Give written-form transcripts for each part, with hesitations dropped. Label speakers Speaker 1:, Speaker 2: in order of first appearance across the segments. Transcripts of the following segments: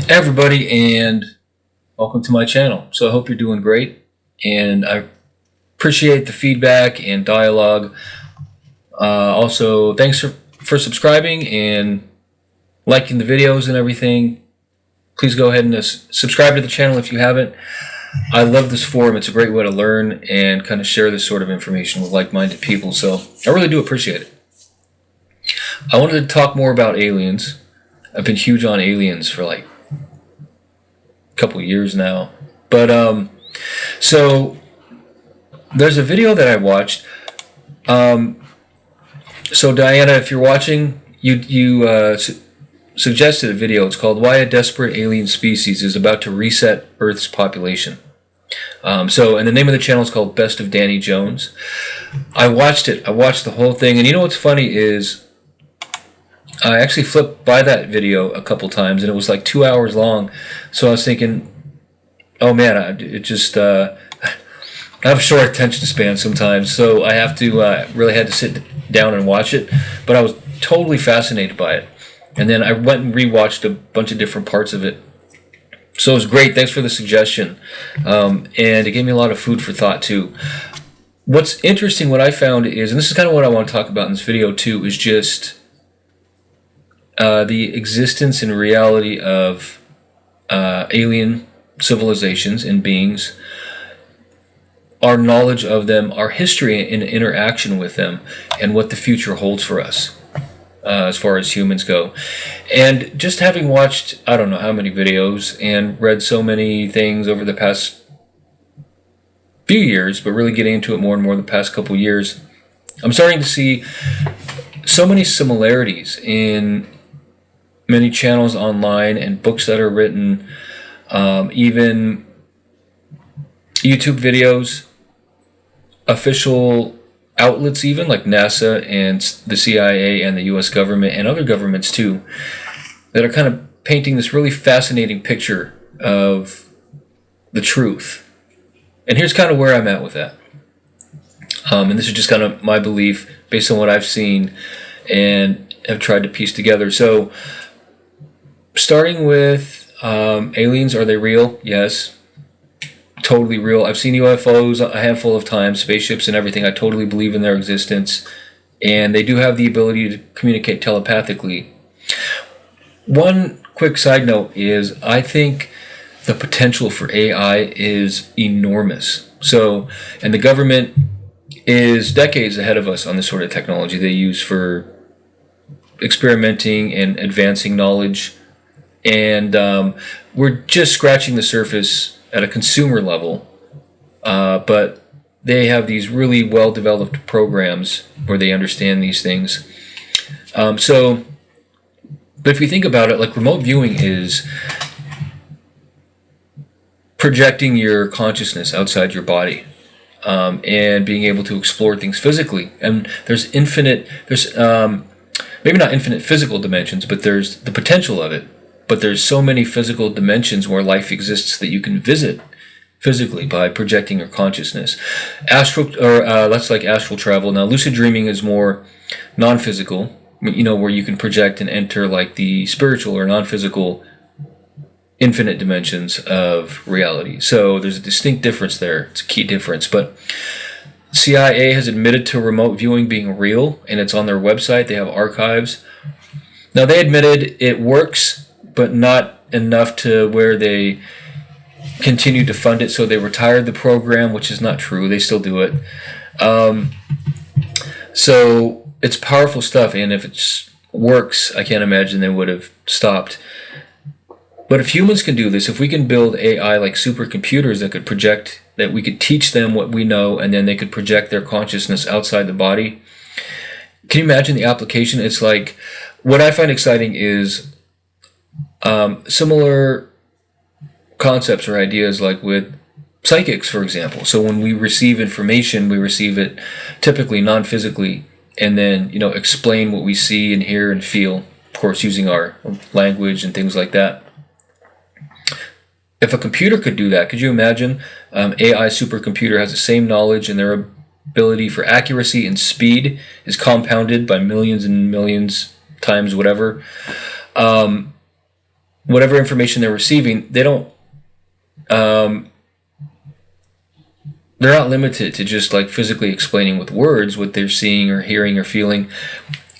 Speaker 1: Everybody, and welcome to my channel. So I hope you're doing great, and I appreciate the feedback and dialogue. Also, thanks for subscribing and liking the videos and everything. Please go ahead and subscribe to the channel if you haven't. I love this forum. It's a great way to learn and kind of share this sort of information with like-minded people, so I really do appreciate it. I wanted to talk more about aliens. I've been huge on aliens for like couple years now, but so there's a video that I watched. So Diana, if you're watching, you suggested a video. It's called "Why a Desperate Alien Species is About to Reset Earth's Population." And the name of the channel is called Best of Danny Jones. I watched it. I watched the whole thing, and you know what's funny is I actually flipped by that video a couple times, and it was like 2 hours long. So I was thinking, oh man, I have a short attention span sometimes, so I have to really had to sit down and watch it. But I was totally fascinated by it, and then I went and rewatched a bunch of different parts of it. So it was great. Thanks for the suggestion, and it gave me a lot of food for thought too. What's interesting, what I found is, and this is kind of what I want to talk about in this video too, is just the existence and reality of alien civilizations and beings, our knowledge of them, our history and interaction with them, and what the future holds for us as far as humans go. And just having watched, I don't know how many videos and read so many things over the past few years, but really getting into it more and more the past couple years, I'm starting to see so many similarities in many channels online and books that are written, even YouTube videos, official outlets even like NASA and the CIA and the US government and other governments too, that are kind of painting this really fascinating picture of the truth. And here's kind of where I'm at with that. And this is just kind of my belief based on what I've seen and have tried to piece together. So starting with aliens, are they real? Yes, totally real. I've seen UFOs a handful of times, spaceships and everything. I totally believe in their existence, and they do have the ability to communicate telepathically. One quick side note is I think the potential for AI is enormous. So, and the government is decades ahead of us on this sort of technology they use for experimenting and advancing knowledge. And we're just scratching the surface at a consumer level, but they have these really well-developed programs where they understand these things. But if we think about it, like remote viewing is projecting your consciousness outside your body, and being able to explore things physically. And there's maybe not infinite physical dimensions, but there's the potential of it. But there's so many physical dimensions where life exists that you can visit physically by projecting your consciousness. That's like astral travel. Now, lucid dreaming is more non-physical, where you can project and enter like the spiritual or non-physical infinite dimensions of reality. So there's a distinct difference there. It's a key difference. But CIA has admitted to remote viewing being real, and it's on their website. They have archives. Now, they admitted it works, but not enough to where they continued to fund it, so they retired the program, which is not true. They still do it. So it's powerful stuff, and if it works, I can't imagine they would have stopped. But if humans can do this, if we can build AI like supercomputers that could project, that we could teach them what we know, and then they could project their consciousness outside the body, can you imagine the application? It's like, what I find exciting is similar concepts or ideas like with psychics, for example. So when we receive information, we receive it typically non-physically, and then explain what we see and hear and feel, of course using our language and things like that. If a computer could do that, could you imagine? AI supercomputer has the same knowledge, and their ability for accuracy and speed is compounded by millions and millions times whatever. whatever information they're receiving, they don't. They're not limited to just like physically explaining with words what they're seeing or hearing or feeling.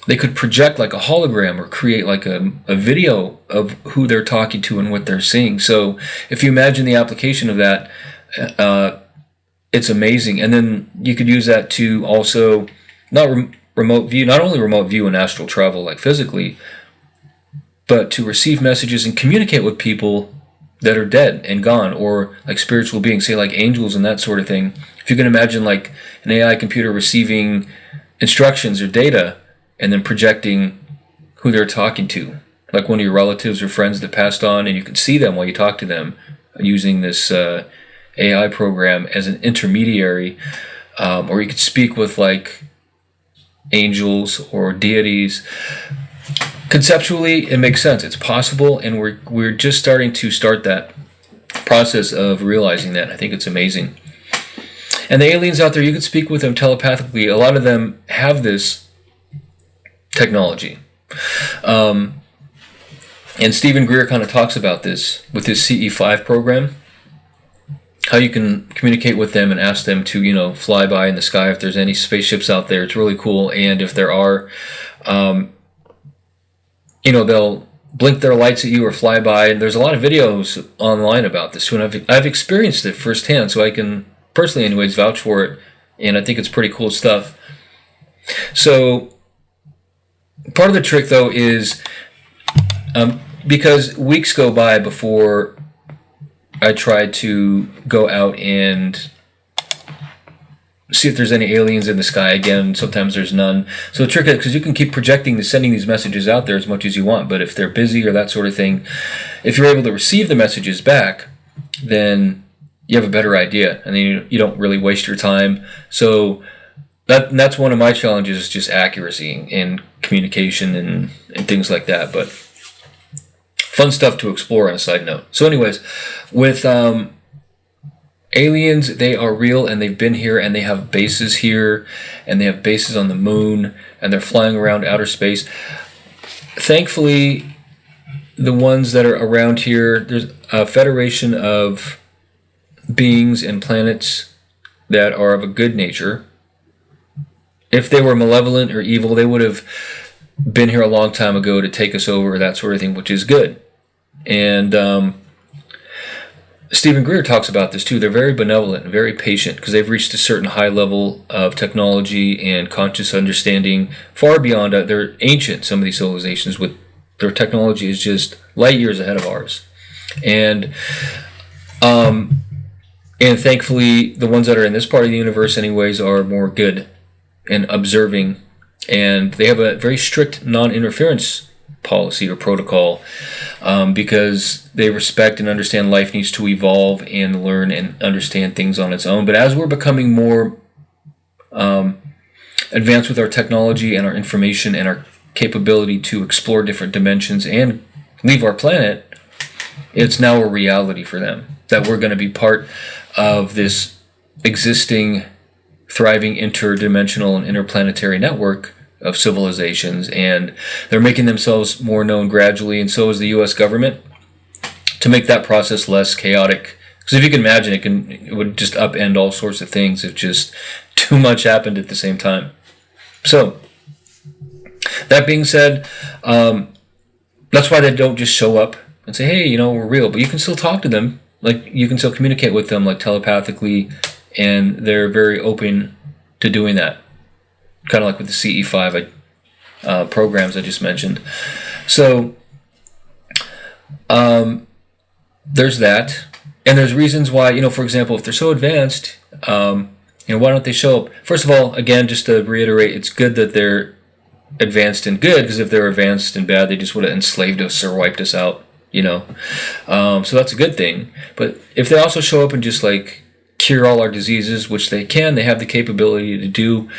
Speaker 1: They could project like a hologram or create like a video of who they're talking to and what they're seeing. So if you imagine the application of that, it's amazing. And then you could use that to also not only remote view and astral travel like physically, but to receive messages and communicate with people that are dead and gone, or like spiritual beings, say like angels and that sort of thing. If you can imagine like an AI computer receiving instructions or data and then projecting who they're talking to, like one of your relatives or friends that passed on, and you can see them while you talk to them using this AI program as an intermediary, or you could speak with like angels or deities. Conceptually, it makes sense. It's possible, and we're just starting that process of realizing that. I think it's amazing. And the aliens out there, you could speak with them telepathically. A lot of them have this technology. And Stephen Greer kind of talks about this with his CE5 program, how you can communicate with them and ask them to, fly by in the sky if there's any spaceships out there. It's really cool. And if there are, they'll blink their lights at you or fly by. And there's a lot of videos online about this too, and I've experienced it firsthand, so I can personally anyways vouch for it, and I think it's pretty cool stuff. So part of the trick though is because weeks go by before I try to go out and see if there's any aliens in the sky. Again, sometimes there's none. So the trick is, because you can keep sending these messages out there as much as you want, but if they're busy or that sort of thing, if you're able to receive the messages back, then you have a better idea, and then you don't really waste your time. So that's one of my challenges, is just accuracy in communication and things like that. But fun stuff to explore on a side note. So anyways, with aliens, they are real, and they've been here, and they have bases here, and they have bases on the moon, and they're flying around outer space. Thankfully, the ones that are around here, there's a federation of beings and planets that are of a good nature. If they were malevolent or evil, they would have been here a long time ago to take us over, that sort of thing, which is good. And Stephen Greer talks about this too. They're very benevolent and very patient, because they've reached a certain high level of technology and conscious understanding, far beyond they're ancient. Some of these civilizations, with their technology, is just light years ahead of ours. And thankfully, the ones that are in this part of the universe anyways are more good and observing, and they have a very strict non-interference policy or protocol, because they respect and understand life needs to evolve and learn and understand things on its own. But as we're becoming more advanced with our technology and our information and our capability to explore different dimensions and leave our planet, it's now a reality for them that we're going to be part of this existing, thriving interdimensional and interplanetary network of civilizations, and they're making themselves more known gradually, and so is the U.S. government, to make that process less chaotic. Because if you can imagine, it would just upend all sorts of things if just too much happened at the same time. So, that being said, that's why they don't just show up and say, hey, we're real, but you can still talk to them. Like, you can still communicate with them, like, telepathically, and they're very open to doing that. Kind of like with the CE5 programs I just mentioned. So, there's that. And there's reasons why, for example, if they're so advanced, why don't they show up? First of all, again, just to reiterate, it's good that they're advanced and good, because if they're advanced and bad, they just would have enslaved us or wiped us out, So that's a good thing. But if they also show up and just, like, cure all our diseases, which they have the capability to do,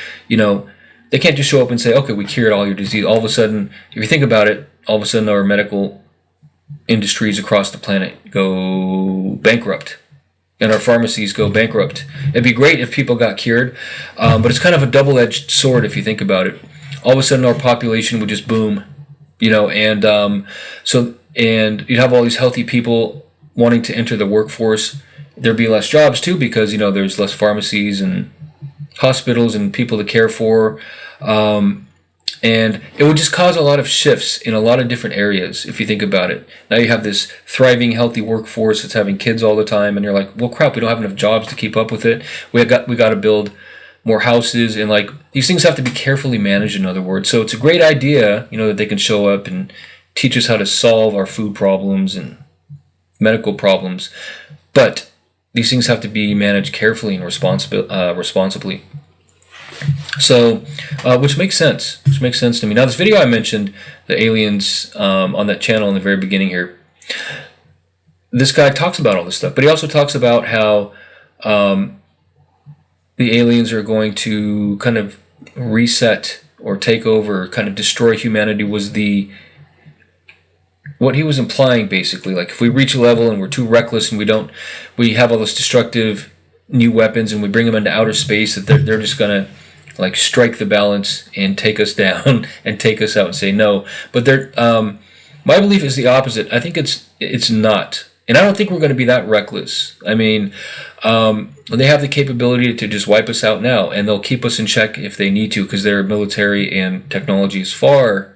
Speaker 1: they can't just show up and say, okay, we cured all your disease. All of a sudden, if you think about it, all of a sudden our medical industries across the planet go bankrupt, and our pharmacies go bankrupt. It'd be great if people got cured, but it's kind of a double-edged sword if you think about it. All of a sudden our population would just boom, and so and you'd have all these healthy people wanting to enter the workforce. There'd be less jobs too, because there's less pharmacies and hospitals and people to care for, and it would just cause a lot of shifts in a lot of different areas. If you think about it, now you have this thriving, healthy workforce that's having kids all the time, and you're like, well, crap, we don't have enough jobs to keep up with it. We got to build more houses, and like these things have to be carefully managed. In other words, so it's a great idea, that they can show up and teach us how to solve our food problems and medical problems, but these things have to be managed carefully and responsibly. So, which makes sense. Which makes sense to me. Now, this video I mentioned, the aliens on that channel in the very beginning here, this guy talks about all this stuff, but he also talks about how the aliens are going to kind of reset or take over, kind of destroy humanity, was what he was implying, basically. Like, if we reach a level and we're too reckless and we have all this destructive new weapons and we bring them into outer space, that they're just gonna like strike the balance and take us down and take us out and say no. But my belief is the opposite. I think it's not, and I don't think we're going to be that reckless. I mean, they have the capability to just wipe us out now, and they'll keep us in check if they need to, because their military and technology is far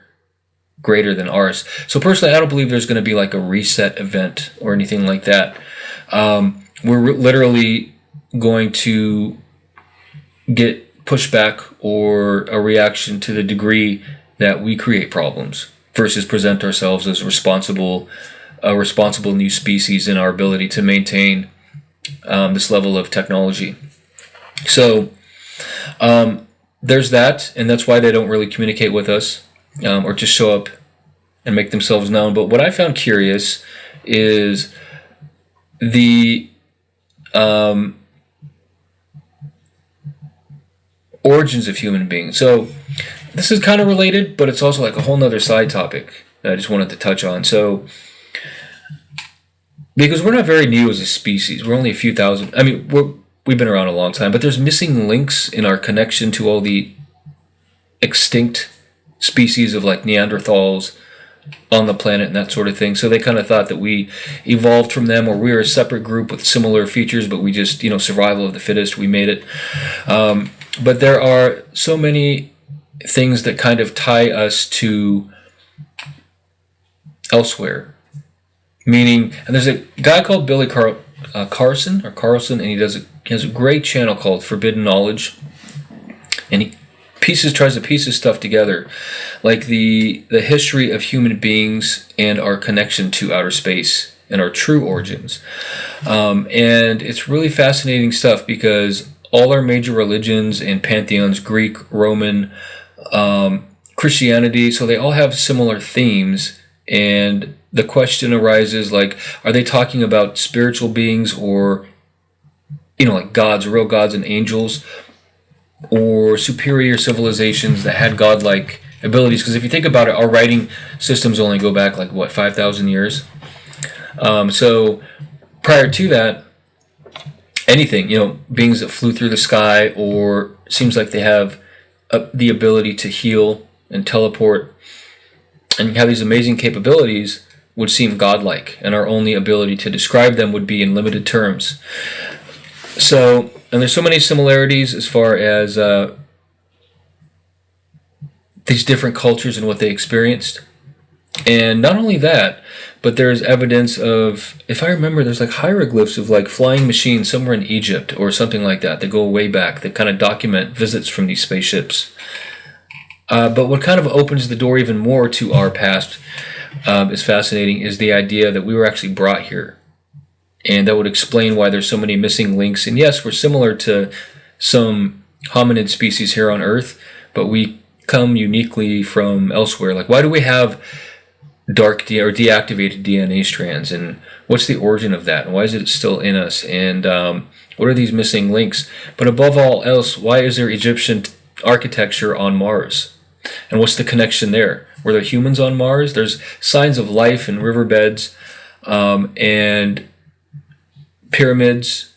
Speaker 1: greater than ours. So personally, I don't believe there's going to be like a reset event or anything like that. We're literally going to get pushback or a reaction to the degree that we create problems, versus present ourselves as a responsible new species in our ability to maintain this level of technology. So there's that, and that's why they don't really communicate with us or just show up and make themselves known. But what I found curious is the origins of human beings. So this is kind of related, but it's also like a whole nother side topic that I just wanted to touch on. So, because we're not very new as a species, we're only a few thousand. I mean, we've been around a long time, but there's missing links in our connection to all the extinct species of like Neanderthals on the planet and that sort of thing. So they kind of thought that we evolved from them, or we were a separate group with similar features, but we just, survival of the fittest, we made it. But there are so many things that kind of tie us to elsewhere. Meaning, and there's a guy called Billy Carlson, and he has a great channel called Forbidden Knowledge, and he tries to piece his stuff together, like the history of human beings and our connection to outer space and our true origins. And it's really fascinating stuff, because all our major religions and pantheons, Greek, Roman, Christianity, so they all have similar themes, and the question arises, like, are they talking about spiritual beings, or like gods, real gods and angels, or superior civilizations that had godlike abilities? Because if you think about it, our writing systems only go back like 5,000 years. So prior to that, anything, beings that flew through the sky, or seems like they have the ability to heal and teleport and have these amazing capabilities, would seem godlike, and our only ability to describe them would be in limited terms. So, and there's so many similarities as far as these different cultures and what they experienced. And not only that, but there's evidence of, if I remember, there's like hieroglyphs of like flying machines somewhere in Egypt or something like that go way back, that kind of document visits from these spaceships. But what kind of opens the door even more to our past is fascinating, is the idea that we were actually brought here. And that would explain why there's so many missing links. And yes, we're similar to some hominid species here on Earth, but we come uniquely from elsewhere. Like, why do we have dark or deactivated DNA strands, and what's the origin of that, and why is it still in us, and what are these missing links? But above all else, why is there Egyptian architecture on Mars, and what's the connection there? Were there humans on Mars? There's signs of life in riverbeds and pyramids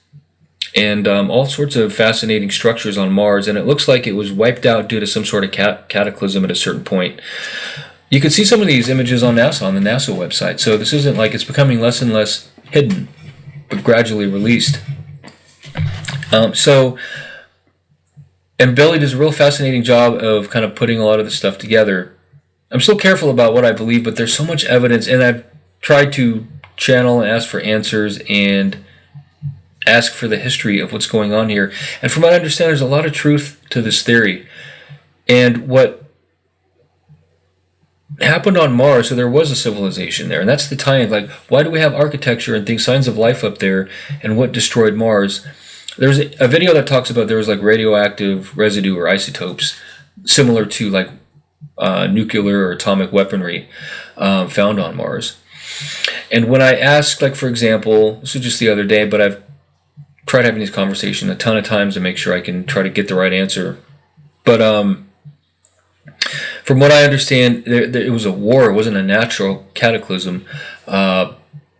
Speaker 1: and all sorts of fascinating structures on Mars, and it looks like it was wiped out due to some sort of cataclysm at a certain point. you can see some of these images on NASA, on the NASA website. So this isn't like it's becoming less and less hidden, but gradually released. And Billy does a real fascinating job of kind of putting a lot of this stuff together. I'm still careful about what I believe, but there's so much evidence, and I've tried to channel and ask for answers and ask for the history of what's going on here. And from what I understand, there's a lot of truth to this theory. And what happened on Mars, so there was a civilization there, and that's the tie-in. Like, why do we have architecture and things, signs of life up there, and what destroyed Mars? There's a video that talks about there was like radioactive residue or isotopes similar to like nuclear or atomic weaponry found on Mars. And when I asked, like, for example, this was just the other day, but I've tried having this conversation a ton of times to make sure I can try to get the right answer. But from what I understand, it was a war. It wasn't a natural cataclysm.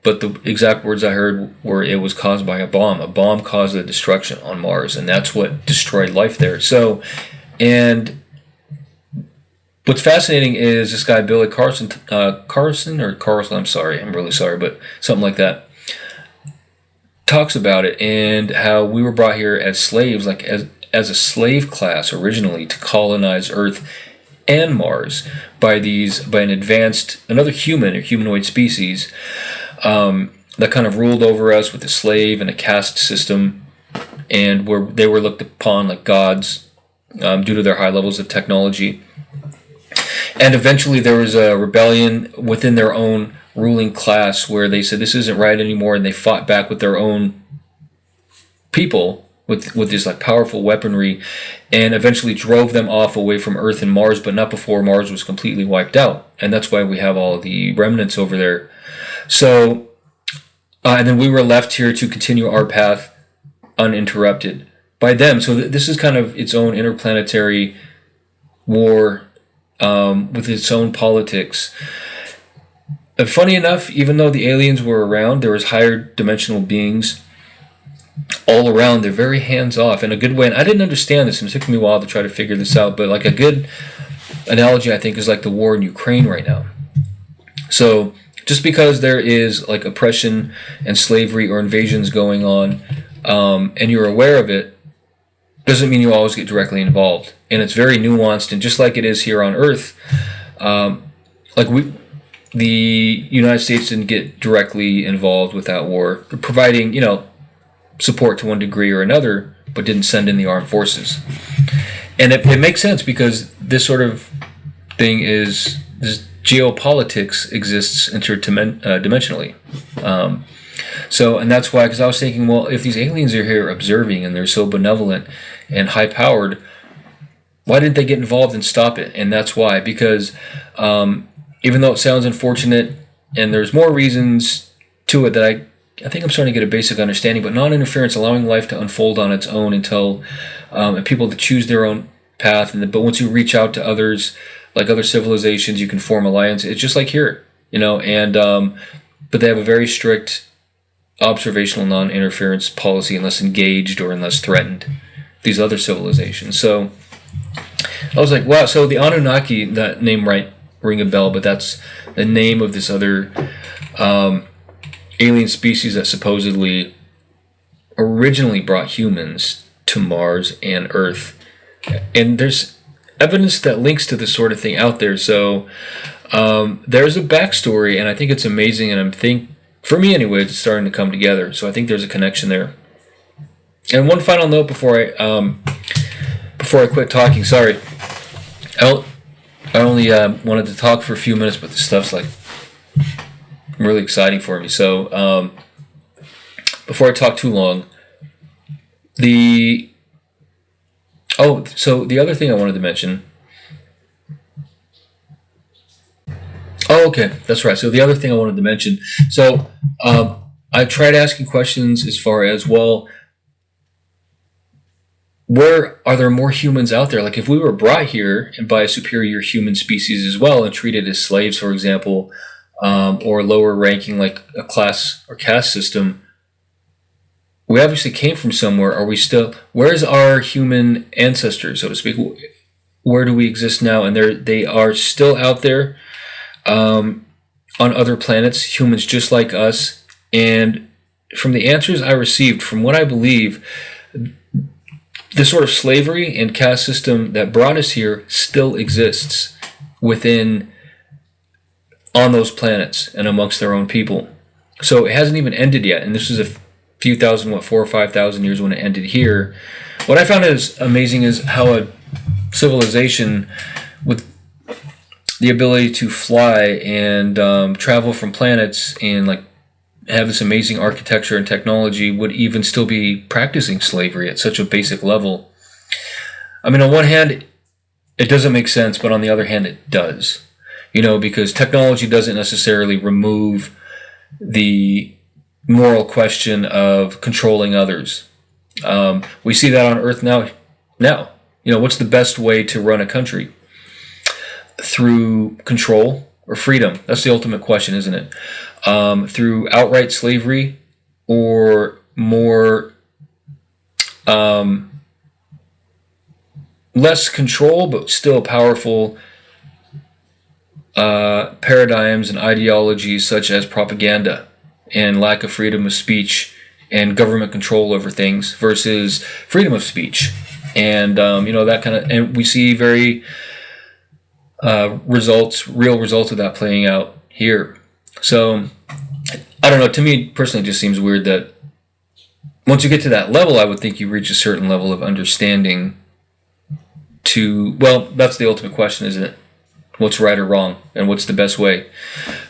Speaker 1: But the exact words I heard were it was caused by a bomb. A bomb caused the destruction on Mars, and that's what destroyed life there. So, and what's fascinating is this guy, Billy Carson, I'm sorry, I'm really sorry, but something like that, talks about it and how we were brought here as slaves, like as a slave class originally to colonize Earth and Mars by another human or humanoid species that kind of ruled over us with a slave and a caste system, and where they were looked upon like gods due to their high levels of technology. And eventually there was a rebellion within their own ruling class where they said this isn't right anymore, and they fought back with their own people with this like powerful weaponry, and eventually drove them off away from Earth and Mars, but not before Mars was completely wiped out. And that's why we have all the remnants over there. So, and then we were left here to continue our path uninterrupted by them. So this is kind of its own interplanetary war with its own politics. And funny enough, even though the aliens were around, there was higher dimensional beings all around. They're very hands-off in a good way. And I didn't understand this, and it took me a while to try to figure this out. But like a good analogy, I think, is like the war in Ukraine right now. So just because there is like oppression and slavery or invasions going on, and you're aware of it, doesn't mean you always get directly involved. And it's very nuanced, and just like it is here on Earth, the United States didn't get directly involved with that war, providing, support to one degree or another, but didn't send in the armed forces. And it makes sense because this sort of thing is geopolitics exists interdimensionally. And that's why, because I was thinking, well, if these aliens are here observing and they're so benevolent and high-powered, why didn't they get involved and stop it? And that's why, because even though it sounds unfortunate, and there's more reasons to it that I think I'm starting to get a basic understanding, but non-interference, allowing life to unfold on its own until and people to choose their own path. But once you reach out to others, like other civilizations, you can form alliances. It's just like here, but they have a very strict observational non-interference policy unless engaged or unless threatened, these other civilizations. So I was like, wow, so the Anunnaki, that name might ring a bell, but that's the name of this other alien species that supposedly originally brought humans to Mars and Earth. And there's evidence that links to this sort of thing out there. So there's a backstory, and I think it's amazing, and for me anyway, it's starting to come together. So I think there's a connection there. And one final note before I quit talking. Sorry, I only wanted to talk for a few minutes, but this stuff's like really exciting for me. So before I talk too long, the other thing I wanted to mention. Oh, okay, that's right. So the other thing I wanted to mention. So I tried asking questions as far as, well, where are there more humans out there? Like if we were brought here and by a superior human species as well and treated as slaves, for example, or lower ranking, like a class or caste system, we obviously came from somewhere. Where's our human ancestors, so to speak? Where do we exist now? And they are still out there. on other planets, humans just like us. And from the answers I received, from what I believe, the sort of slavery and caste system that brought us here still exists on those planets and amongst their own people. So it hasn't even ended yet, and this is a few thousand, 4,000 or 5,000 years when it ended here. What I found is amazing is how a civilization with the ability to fly and travel from planets and like have this amazing architecture and technology would even still be practicing slavery at such a basic level. I mean, on one hand, it doesn't make sense, but on the other hand, it does. Because technology doesn't necessarily remove the moral question of controlling others. We see that on Earth now. What's the best way to run a country? Through control or freedom? That's the ultimate question, isn't it? Through outright slavery or more less control but still powerful paradigms and ideologies such as propaganda and lack of freedom of speech and government control over things versus freedom of speech and that kind of, and we see very real results of that playing out here. So I don't know, to me personally it just seems weird that once you get to that level, I would think you reach a certain level of understanding that's the ultimate question, isn't it? What's right or wrong, and what's the best way?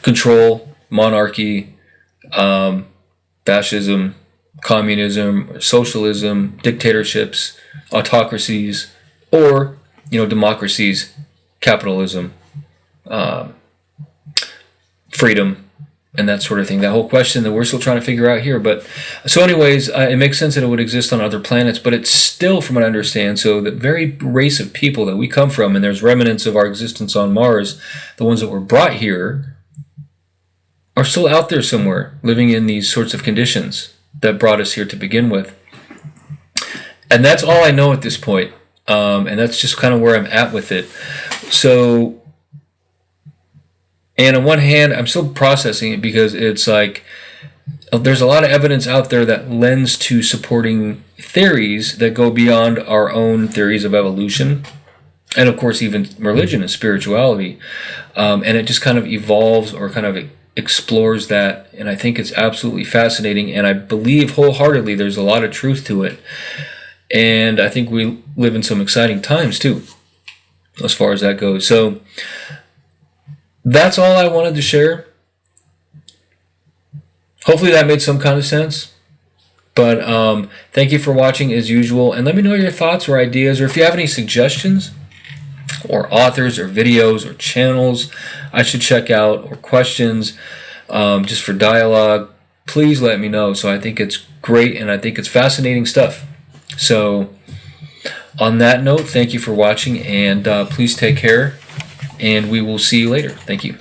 Speaker 1: Control, monarchy, fascism, communism, socialism, dictatorships, autocracies, or democracies, capitalism, freedom, and that sort of thing. That whole question that we're still trying to figure out here. But so anyways, it makes sense that it would exist on other planets, but it's still, from what I understand, so the very race of people that we come from, and there's remnants of our existence on Mars, the ones that were brought here, are still out there somewhere, living in these sorts of conditions that brought us here to begin with. And that's all I know at this point. And that's just kind of where I'm at with it. So, and on one hand, I'm still processing it because it's like there's a lot of evidence out there that lends to supporting theories that go beyond our own theories of evolution, and of course even religion and spirituality. And it just kind of evolves or kind of explores that, and I think it's absolutely fascinating, and I believe wholeheartedly there's a lot of truth to it. And I think we live in some exciting times too, as far as that goes. So that's all I wanted to share. Hopefully that made some kind of sense. But thank you for watching as usual. And let me know your thoughts or ideas, or if you have any suggestions or authors or videos or channels I should check out, or questions just for dialogue, please let me know. So I think it's great, and I think it's fascinating stuff. So on that note, thank you for watching, and please take care. And we will see you later. Thank you.